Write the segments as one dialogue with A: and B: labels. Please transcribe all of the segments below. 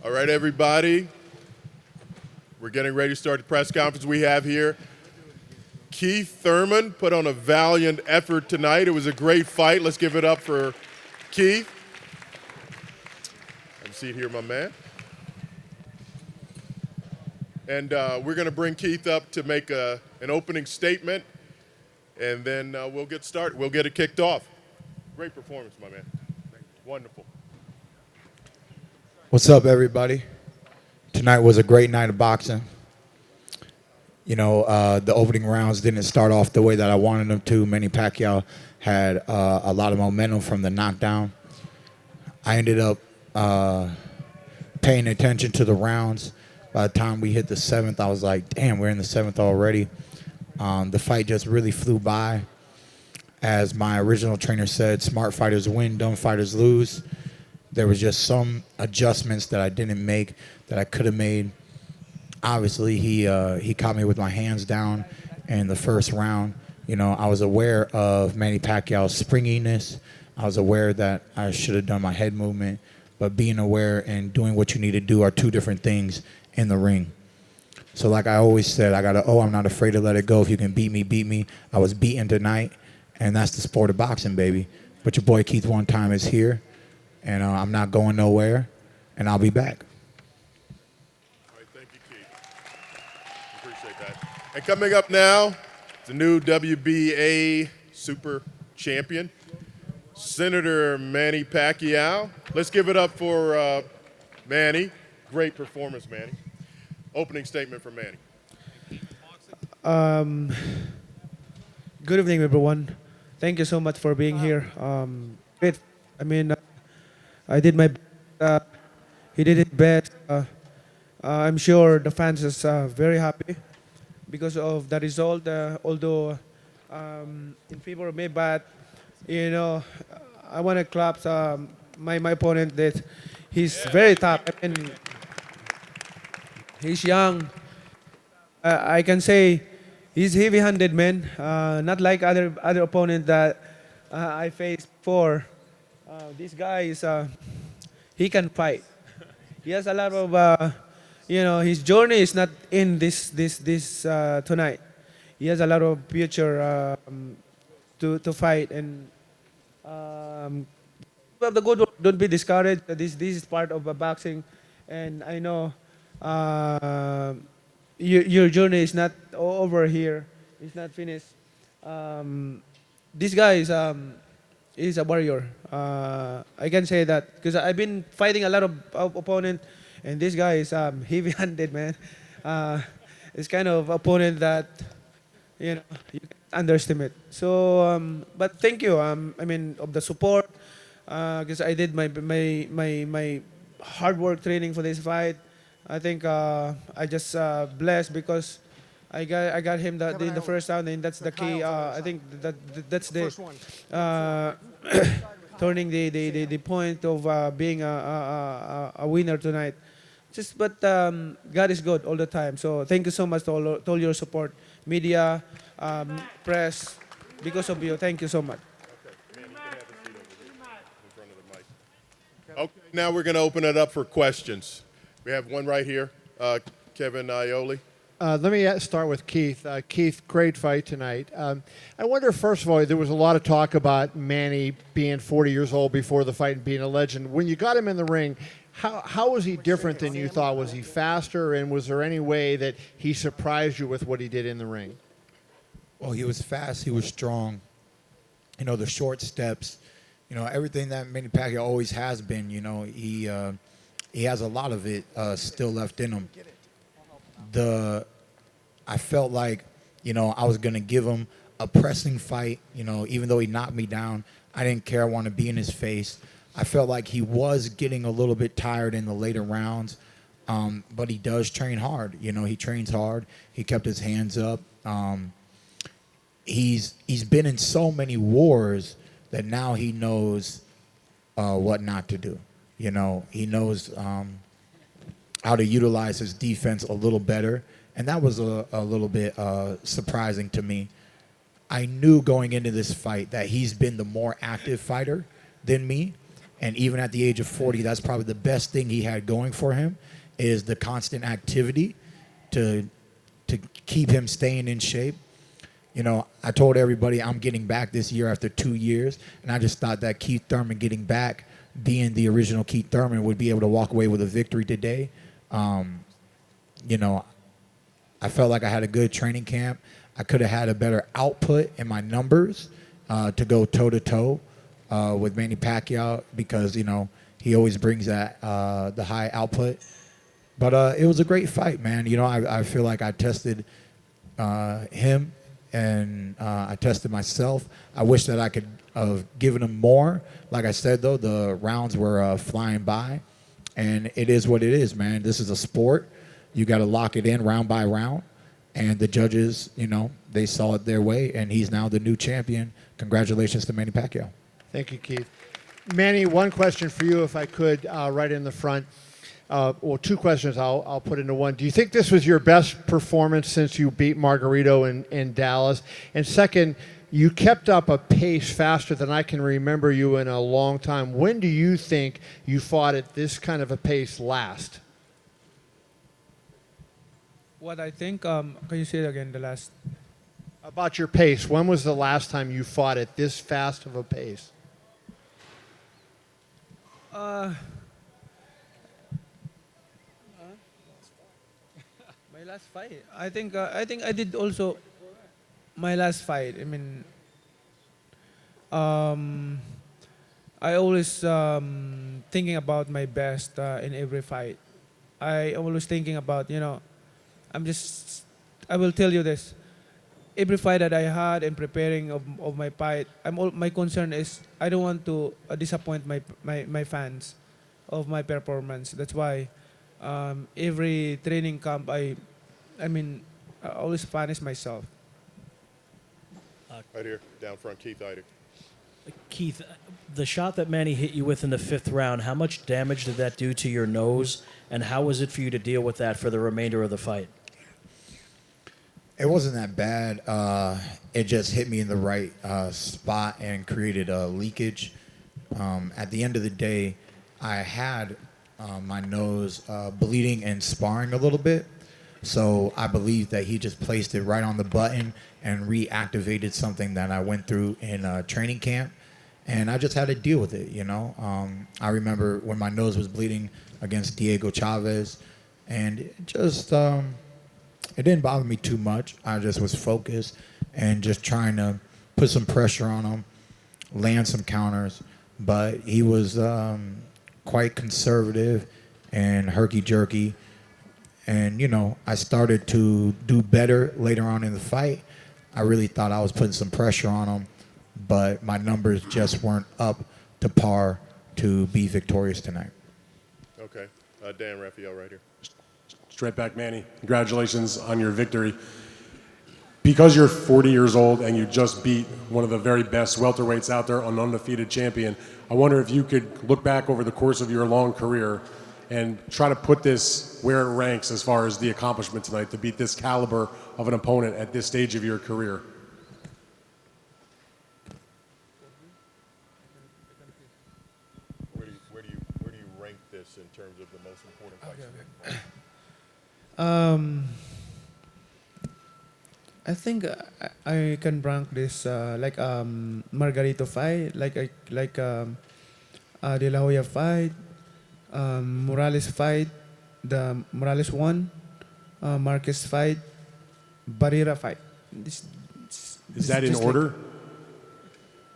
A: All right, everybody. We're getting ready to start the press conference we have here. Keith Thurman put on a valiant effort tonight. It was a great fight. Let's give it up for Keith. Have a seat here, my man. And we're going to bring Keith up to make an opening statement, and then we'll get started. We'll get it kicked off. Great performance, my man. Wonderful.
B: What's up, everybody? Tonight was a great night of boxing. You know, the opening rounds didn't start off the way that I wanted them to. Manny Pacquiao had a lot of momentum from the knockdown. I ended up paying attention to the rounds. By the time we hit the seventh, I was like, damn, we're in the seventh already. The fight just really flew by. As my original trainer said, smart fighters win, dumb fighters lose. There was just some adjustments that I didn't make that I could have made. Obviously, he caught me with my hands down in the first round. You know, I was aware of Manny Pacquiao's springiness. I was aware that I should have done my head movement. But being aware and doing what you need to do are two different things in the ring. So like I always said, I'm not afraid to let it go. If you can beat me, beat me. I was beaten tonight, and that's the sport of boxing, baby. But your boy Keith One Time is here. And I'm not going nowhere, and I'll be back.
A: All right, thank you, Keith. Appreciate that. And coming up now, the new WBA Super Champion, Senator Manny Pacquiao. Let's give it up for Manny. Great performance, Manny. Opening statement from Manny.
C: Good evening, everyone. Thank you so much for being here. I did my best. He did his best. I'm sure the fans is very happy because of the result. Although in favor of me, but you know, I want to clap my opponent. That he's very tough. I mean, he's young. I can say he's heavy-handed, man. Not like other opponent that I faced before. This guy is he can fight. He has a lot of his journey is not in this tonight. He has a lot of future to fight, and well, the good one, don't be discouraged. This is part of boxing, and I know your journey is not over here. It's not finished. This guy is a warrior. I can say that because I've been fighting a lot of opponent, and this guy is heavy-handed, man. It's kind of opponent that you can underestimate. So, but thank you. Of the support, because I did my hard work training for this fight. I think I just blessed because I got him in the first round, and that's the key. I think that's the turning the point of being a winner tonight. But God is good all the time. So thank you so much to all your support, media, press. Because of you, thank you so much.
A: Okay, man, you can have a seat over here in front of the mic. Okay, now we're going to open it up for questions. We have one right here, Kevin Ioli.
D: Let me start with Keith. Keith, great fight tonight. I wonder, first of all, there was a lot of talk about Manny being 40 years old before the fight and being a legend. When you got him in the ring, how was he different than you thought? Was he faster, and was there any way that he surprised you with what he did in the ring?
B: Well, he was fast. He was strong. You know, the short steps. You know, everything that Manny Pacquiao always has been. You know, he has a lot of it still left in him. I felt like, you know, I was going to give him a pressing fight, you know, even though he knocked me down. I didn't care. I wanted to be in his face. I felt like he was getting a little bit tired in the later rounds, but he does train hard. You know, he trains hard. He kept his hands up. He's been in so many wars that now he knows what not to do. You know, he knows how to utilize his defense a little better. And that was a little bit surprising to me. I knew going into this fight that he's been the more active fighter than me. And even at the age of 40, that's probably the best thing he had going for him, is the constant activity to keep him staying in shape. You know, I told everybody I'm getting back this year after 2 years, and I just thought that Keith Thurman getting back, being the original Keith Thurman, would be able to walk away with a victory today. You know, I felt like I had a good training camp. I could have had a better output in my numbers to go toe-to-toe with Manny Pacquiao, because, you know, he always brings that the high output. But it was a great fight, man. You know, I feel like I tested him, and I tested myself. I wish that I could have given him more. Like I said, though, the rounds were flying by, and it is what it is, man. This is a sport. You got to lock it in round by round, and the judges, you know, they saw it their way, and he's now the new champion. Congratulations to Manny Pacquiao.
D: Thank you, Keith. Manny, one question for you, if I could, right in the front. Well, two questions I'll put into one. Do you think this was your best performance since you beat Margarito in Dallas? And second, you kept up a pace faster than I can remember you in a long time. When do you think you fought at this kind of a pace last?
C: What I think, can you say it again, the last?
D: About your pace. When was the last time you fought at this fast of a pace?
C: My last fight. I think I did also my last fight. I mean, I always thinking about my best in every fight. I always thinking about, you know, I will tell you this. Every fight that I had in preparing of my fight, my concern is I don't want to disappoint my fans of my performance. That's why every training camp I always punish myself.
A: Right here, down front, Keith Eider.
E: Keith, the shot that Manny hit you with in the 5th round, how much damage did that do to your nose, and how was it for you to deal with that for the remainder of the fight?
B: It wasn't that bad. It just hit me in the right spot and created a leakage. At the end of the day, I had my nose bleeding and sparring a little bit. So I believe that he just placed it right on the button and reactivated something that I went through in training camp. And I just had to deal with it, you know. I remember when my nose was bleeding against Diego Chavez, and it just... it didn't bother me too much. I just was focused and just trying to put some pressure on him, land some counters. But he was quite conservative and herky-jerky. And, you know, I started to do better later on in the fight. I really thought I was putting some pressure on him, but my numbers just weren't up to par to be victorious tonight.
A: Okay. Dan Raphael right here.
F: Straight back, Manny. Congratulations on your victory. Because you're 40 years old and you just beat one of the very best welterweights out there, an undefeated champion, I wonder if you could look back over the course of your long career and try to put this where it ranks as far as the accomplishment tonight to beat this caliber of an opponent at this stage of your career.
A: Where do you rank this in terms of the most important fights?
C: I think I can rank this like Margarito fight, like De La Hoya fight, Morales fight, the Morales one, Marquez fight, Barrera fight.
F: Is that in
C: just
F: order?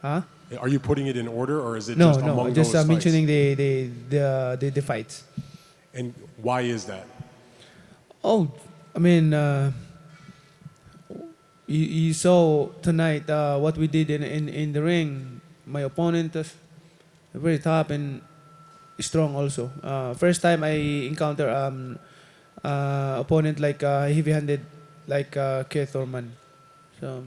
C: Huh?
F: Are you putting it in order, or is it
C: No,
F: just
C: no.
F: among
C: Just
F: those
C: mentioning
F: fights?
C: the fights.
F: And why is that?
C: Oh, I mean, you saw tonight what we did in the ring. My opponent was very tough and strong also. First time I encounter opponent like heavy-handed like Keith Thurman. So,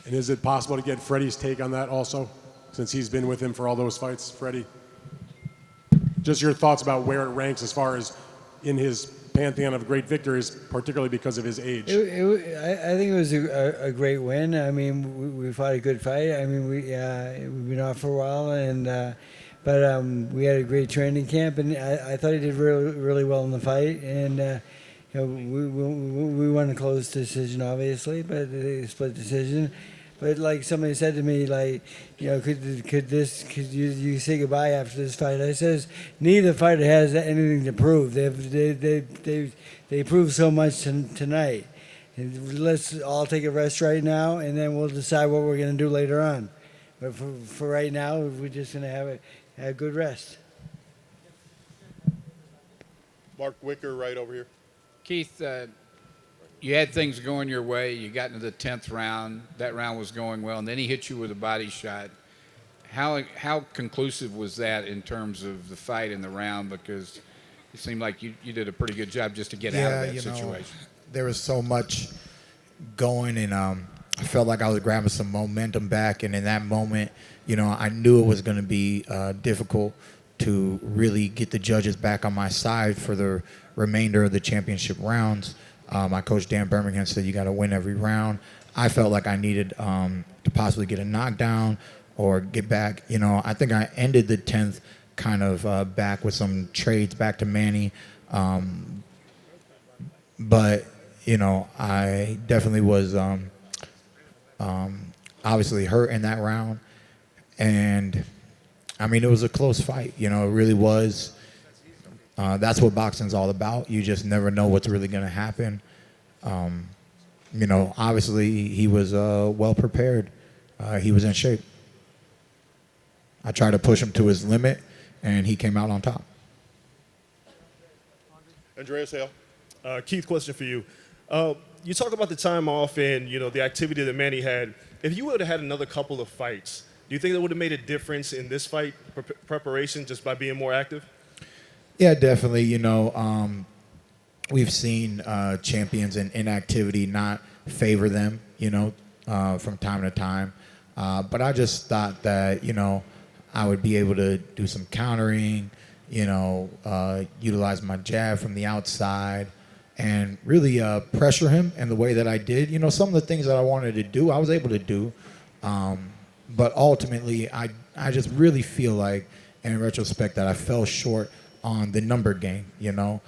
F: And is it possible to get Freddy's take on that also, since he's been with him for all those fights? Freddy, just your thoughts about where it ranks as far as in his pantheon of great victories, particularly because of his age.
G: I think it was a great win. I mean, we fought a good fight. I mean, we've been off for a while, and but we had a great training camp, and I thought he did really well in the fight. And we won a close decision, obviously, but a split decision. But like somebody said to me, like, could you say goodbye after this fight? I says neither fighter has anything to prove. They proved so much tonight. And let's all take a rest right now, and then we'll decide what we're going to do later on. But for right now, we're just going to have a good rest.
A: Mark Wicker, right over here.
H: Keith, you had things going your way. You got into the 10th round. That round was going well, and then he hit you with a body shot. How conclusive was that in terms of the fight and the round? Because it seemed like you did a pretty good job just to get out of that situation.
B: There was so much going, and I felt like I was grabbing some momentum back. And in that moment, I knew it was going to be difficult to really get the judges back on my side for the remainder of the championship rounds. My coach, Dan Birmingham, said you got to win every round. I felt like I needed to possibly get a knockdown or get back. I think I ended the 10th kind of back with some trades back to Manny. But, I definitely was obviously hurt in that round. And, it was a close fight. It really was. That's what boxing's all about. You just never know what's really going to happen. Obviously he was well prepared. He was in shape. I tried to push him to his limit, and he came out on top.
A: Andreas Hale.
I: Keith, question for you. You talk about the time off and the activity that Manny had. If you would have had another couple of fights, do you think that would have made a difference in this fight preparation just by being more active?
B: Yeah, definitely. We've seen champions in inactivity not favor them, from time to time. But I just thought that, I would be able to do some countering, utilize my jab from the outside and really pressure him in the way that I did. Some of the things that I wanted to do, I was able to do. But ultimately, I just really feel like, in retrospect, that I fell short on the number game. A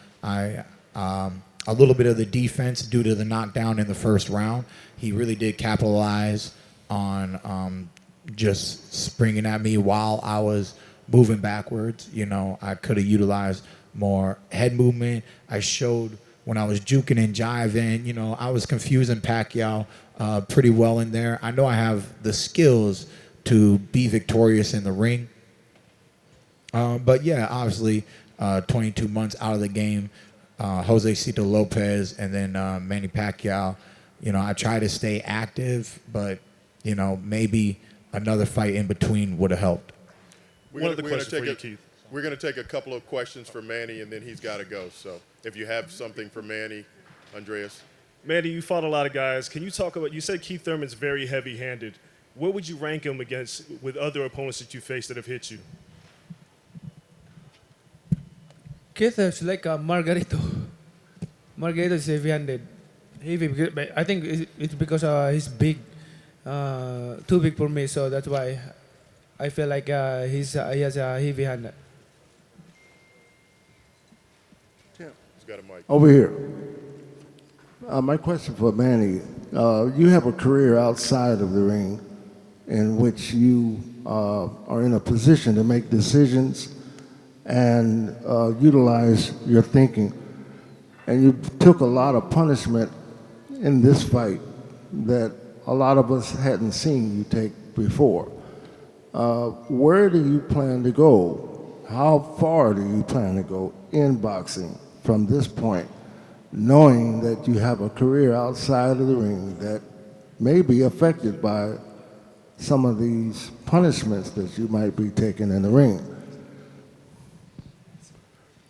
B: little bit of the defense due to the knockdown in the first round. He really did capitalize on just springing at me while I was moving backwards. I could have utilized more head movement. I showed when I was juking and jiving, I was confusing Pacquiao pretty well in there. I know I have the skills to be victorious in the ring. But yeah, obviously, 22 months out of the game, Jose Cito Lopez and then Manny Pacquiao. I try to stay active, but maybe another fight in between would have helped.
A: We're going to take a couple of questions for Manny, and then he's got to go. So if you have something for Manny, Andreas.
I: Manny, you fought a lot of guys. Can you talk about, you said Keith Thurman's very heavy-handed. Where would you rank him with other opponents that you faced that have hit you?
C: Keith is like a Margarito. Margarito is heavy-handed. Heavy, I think it's because he's big, too big for me. So that's why I feel like he has a heavy-handed.
A: Yeah, he's got a mic.
J: Over here. My question for Manny. You have a career outside of the ring in which you are in a position to make decisions and utilize your thinking. And you took a lot of punishment in this fight that a lot of us hadn't seen you take before. Where do you plan to go? How far do you plan to go in boxing from this point, knowing that you have a career outside of the ring that may be affected by some of these punishments that you might be taking in the ring?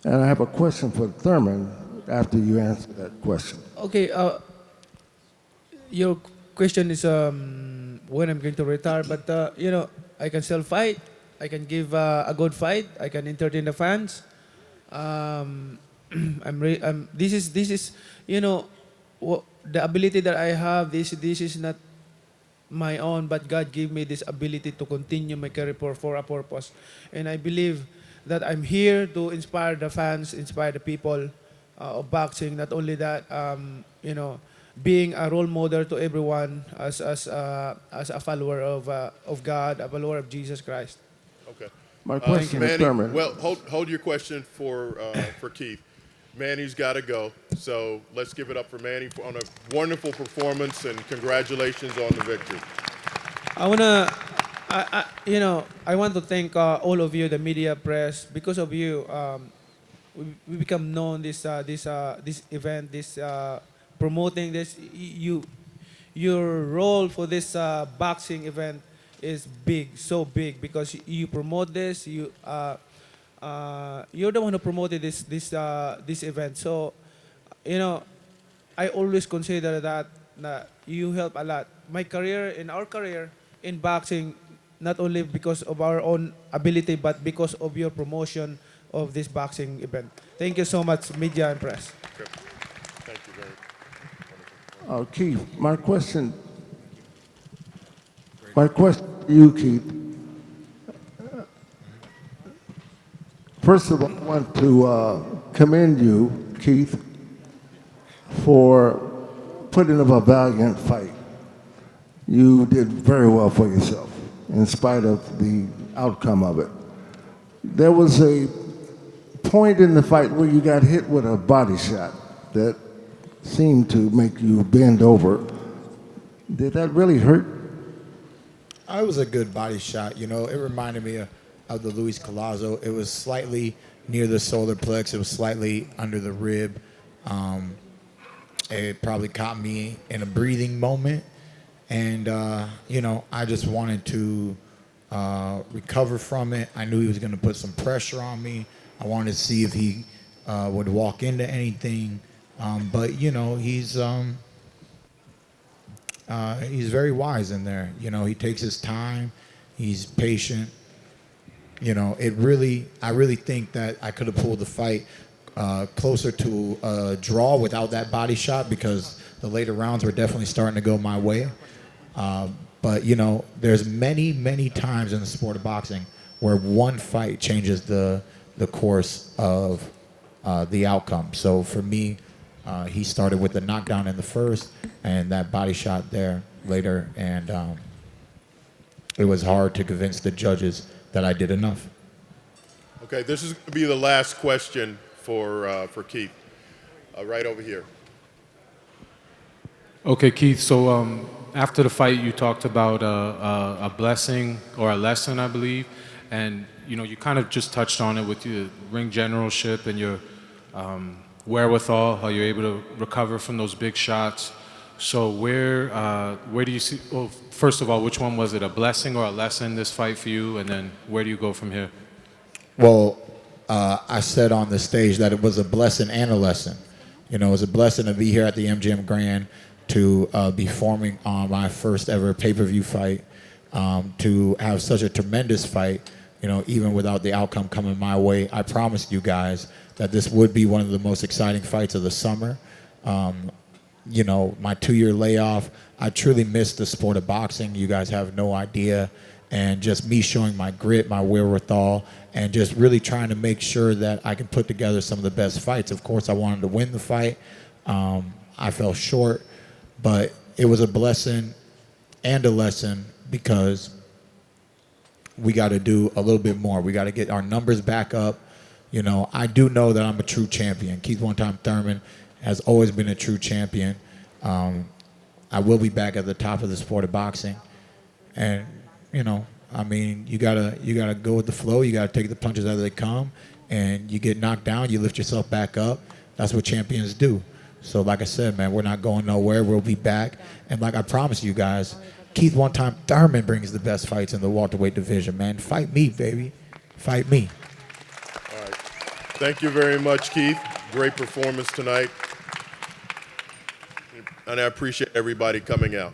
J: And I have a question for Thurman after you answer that question.
C: Okay, your question is when I'm going to retire, but I can still fight. I can give a good fight. I can entertain the fans. This is the ability that I have. This is not my own, but God gave me this ability to continue my career for a purpose. And I believe that I'm here to inspire the fans, inspire the people of boxing. Not only that, being a role model to everyone as a follower of God, a follower of Jesus Christ.
A: Okay.
J: My question is
A: Manny,
J: Thurman.
A: well, hold your question for Keith. Manny's got to go, so let's give it up for Manny on a wonderful performance and congratulations on the victory.
C: I want to thank all of you, the media, press. Because of you, we become known this event, promoting this. Your role for this boxing event is big, so big, because you promote this. You're the one who promoted this event. So, I always consider that you help a lot. My career, in our career in boxing, not only because of our own ability, but because of your promotion of this boxing event. Thank you so much, media and press.
A: Okay. Thank you very much.
J: Keith, my question to you, Keith. First of all, I want to commend you, Keith, for putting up a valiant fight. You did very well for yourself, in spite of the outcome of it. There was a point in the fight where you got hit with a body shot that seemed to make you bend over. Did that really hurt?
B: It was a good body shot. It reminded me of the Luis Collazo. It was slightly near the solar plex. It was slightly under the rib. It probably caught me in a breathing moment. And, I just wanted to recover from it. I knew he was going to put some pressure on me. I wanted to see if he would walk into anything. But, he's very wise in there. He takes his time. He's patient. I really think that I could have pulled the fight closer to a draw without that body shot, because the later rounds were definitely starting to go my way. But there's many times in the sport of boxing where one fight changes the course of the outcome. So for me, he started with the knockdown in the first and that body shot there later, and it was hard to convince the judges that I did enough.
A: Okay, this is going to be the last question for Keith. Right over here.
K: Okay, Keith, so after the fight, you talked about a blessing or a lesson, I believe, and you kind of just touched on it with your ring generalship and your wherewithal, how you're able to recover from those big shots. So where do you see, well, first of all, which one was it, a blessing or a lesson, this fight for you, and then where do you go from here?
B: Well, I said on the stage that it was a blessing and a lesson. It was a blessing to be here at the MGM Grand, to be forming on my first ever pay-per-view fight, to have such a tremendous fight, even without the outcome coming my way. I promised you guys that this would be one of the most exciting fights of the summer. My 2-year layoff, I truly missed the sport of boxing. You guys have no idea. And just me showing my grit, my wherewithal, and just really trying to make sure that I can put together some of the best fights. Of course, I wanted to win the fight. I fell short, but it was a blessing and a lesson, because we got to do a little bit more. We got to get our numbers back up. I do know that I'm a true champion. Keith One-Time Thurman has always been a true champion. I will be back at the top of the sport of boxing. And, you gotta go with the flow. You gotta take the punches as they come. And you get knocked down, you lift yourself back up. That's what champions do. So like I said, man, we're not going nowhere. We'll be back. And like I promised you guys, Keith One-Time Thurman brings the best fights in the welterweight division, man. Fight me, baby. Fight me.
A: All right. Thank you very much, Keith. Great performance tonight. And I appreciate everybody coming out.